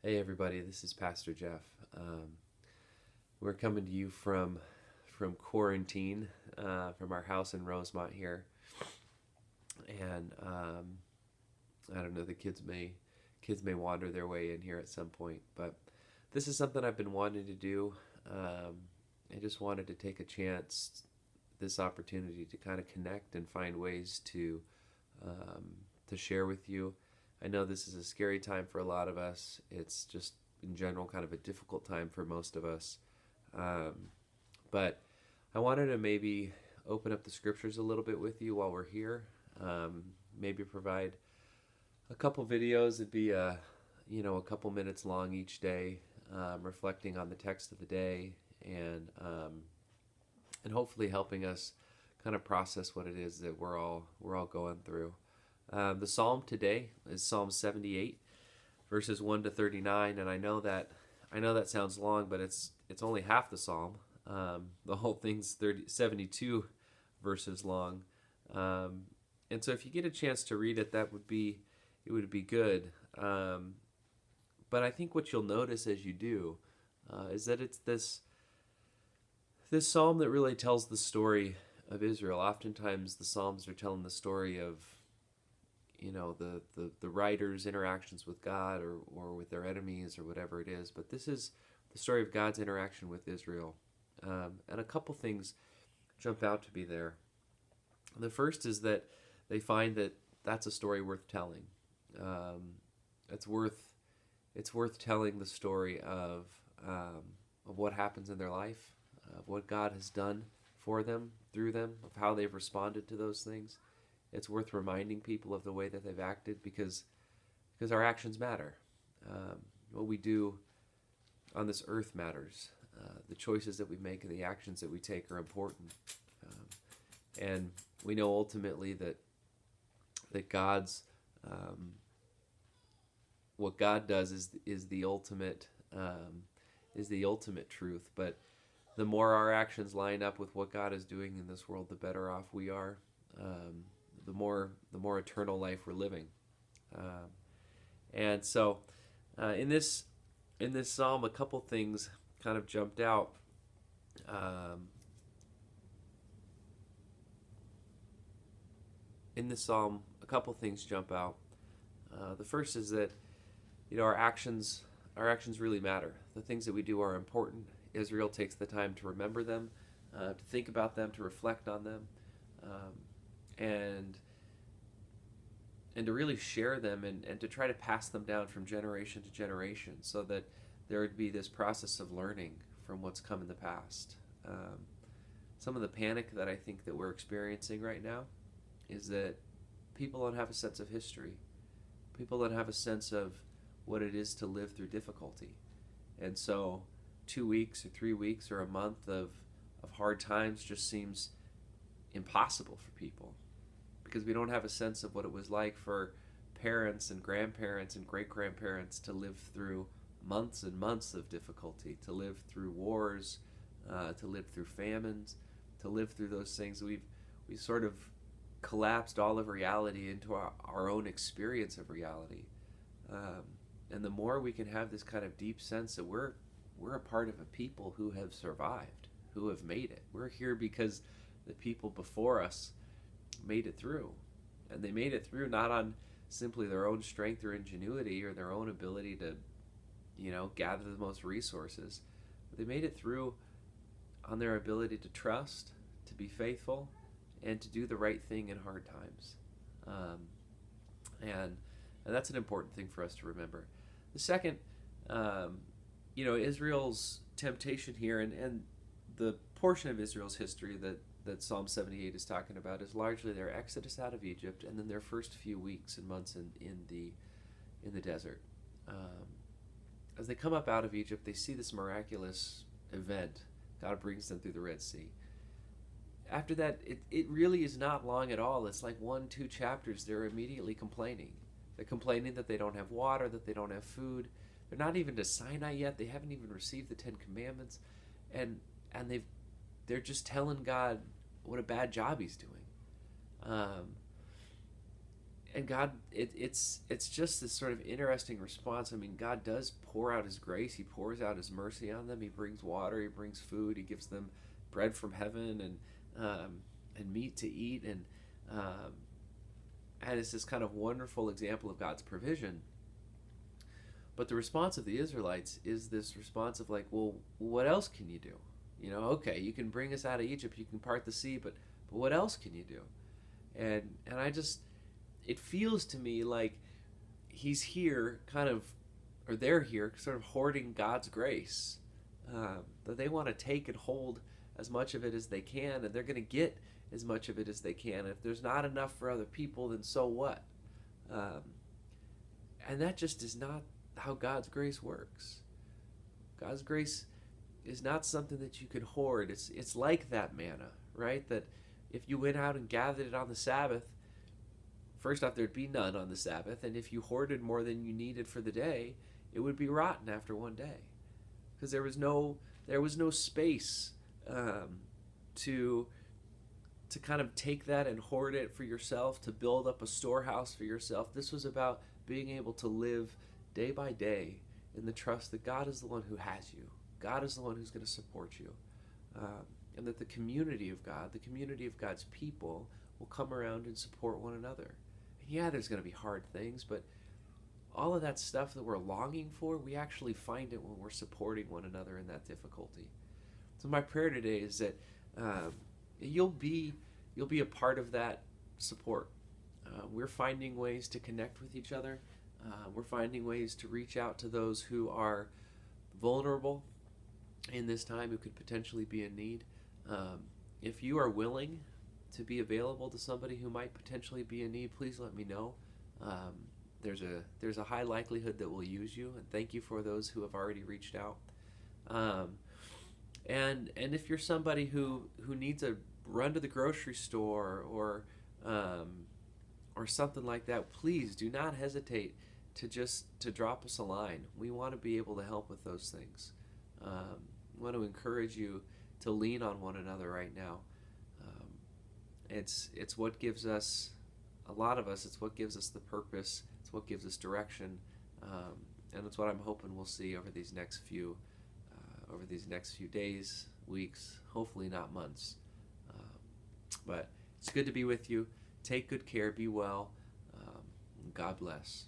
Hey everybody, this is Pastor Jeff. We're coming to you from quarantine, from our house in Rosemont here, and I don't know, the kids may wander their way in here at some point, but this is something I've been wanting to do. I just wanted to take a chance, this opportunity to kind of connect and find ways um, to share with you. I know this is a scary time for a lot of us. It's just in general kind of a difficult time for most of us. Um, but I wanted to maybe open up the scriptures a little bit with you while we're here. Um, Maybe provide a couple videos. It'd be a couple minutes long each day, reflecting on the text of the day and hopefully helping us kind of process what it is that we're all going through. The psalm today is Psalm 78, verses 1 to 39, and I know that sounds long, but it's only half the psalm. The whole thing's 72 verses long, um, and so if you get a chance to read it, it would be good. But I think what you'll notice as you do is that it's this psalm that really tells the story of Israel. Oftentimes, the psalms are telling the story of the writer's interactions with God or with their enemies or whatever it is. But this is the story of God's interaction with Israel. And a couple things jump out to me there. The first is that they find that that's a story worth telling. Um, it's worth telling the story of what happens in their life, of what God has done for them, through them, of how they've responded to those things. It's worth reminding people of the way that they've acted because our actions matter. What we do on this earth matters. The choices that we make and the actions that we take are important. Um, and we know ultimately that God's what God does is the ultimate truth. But the more our actions line up with what God is doing in this world, the better off we are. The more eternal life we're living. Um, and so, in this psalm, a couple things kind of jumped out. Um, in this psalm, a couple things jump out. The first is that our actions really matter. The things that we do are important. Israel takes the time to remember them, to think about them, to reflect on them, um, and and to really share them and to try to pass them down from generation to generation so that there would be this process of learning from what's come in the past. Some of the panic that I think that we're experiencing right now is that people don't have a sense of history. People don't have a sense of what it is to live through difficulty. And so 2 weeks or 3 weeks or a month of hard times just seems impossible for people because we don't have a sense of what it was like for parents and grandparents and great grandparents to live through months and months of difficulty, to live through wars, to live through famines, to live through those things. We've sort of collapsed all of reality into our own experience of reality. Um, and the more we can have this kind of deep sense that we're a part of a people who have survived, who have made it. We're here because the people before us made it through. And they made it through not on simply their own strength or ingenuity or their own ability to, gather the most resources. But they made it through on their ability to trust, to be faithful, and to do the right thing in hard times. Um, and and that's an important thing for us to remember. The second, um, Israel's temptation here, and the portion of Israel's history that Psalm 78 is talking about is largely their exodus out of Egypt and then their first few weeks and months in the desert. Um, as they come up out of Egypt, they see this miraculous event. God brings them through the Red Sea. After that, it really is not long at all. It's like 1, 2 chapters. They're immediately complaining. They're complaining that they don't have water, that they don't have food. They're not even to Sinai yet. They haven't even received the Ten Commandments, and they're just telling God what a bad job He's doing. Um, and God, it's just this sort of interesting response. I mean, God does pour out His grace. He pours out His mercy on them. He brings water. He brings food. He gives them bread from heaven and meat to eat, um, and it's this kind of wonderful example of God's provision. But the response of the Israelites is this response of like, well, what else can you do? You know, okay, you can bring us out of Egypt, you can part the sea, but what else can you do? And I just, it feels to me like He's here, kind of, or they're here, sort of hoarding God's grace. That they want to take and hold as much of it as they can, and they're going to get as much of it as they can. If there's not enough for other people, then so what? Um, and that just is not how God's grace works. God's grace is not something that you can hoard. It's like that manna, right? That if you went out and gathered it on the Sabbath, first off, there'd be none on the Sabbath, and if you hoarded more than you needed for the day, it would be rotten after one day, because there was no space to kind of take that and hoard it for yourself, to build up a storehouse for yourself. This was about being able to live day by day in the trust that God is the one who has you. God is the one who's going to support you. And that the community of God, the community of God's people, will come around and support one another. And yeah, there's going to be hard things, but all of that stuff that we're longing for, we actually find it when we're supporting one another in that difficulty. So my prayer today is that you'll be a part of that support. We're finding ways to connect with each other. We're finding ways to reach out to those who are vulnerable in this time, who could potentially be in need. If you are willing to be available to somebody who might potentially be in need, please let me know. There's a high likelihood that we'll use you, and thank you for those who have already reached out. And if you're somebody who needs a run to the grocery store or something like that, please do not hesitate to drop us a line. We want to be able to help with those things. We want to encourage you to lean on one another right now. It's what gives us, a lot of us, it's what gives us the purpose. It's what gives us direction, and it's what I'm hoping we'll see over these next few days, weeks, hopefully not months. But it's good to be with you. Take good care. Be well. God bless.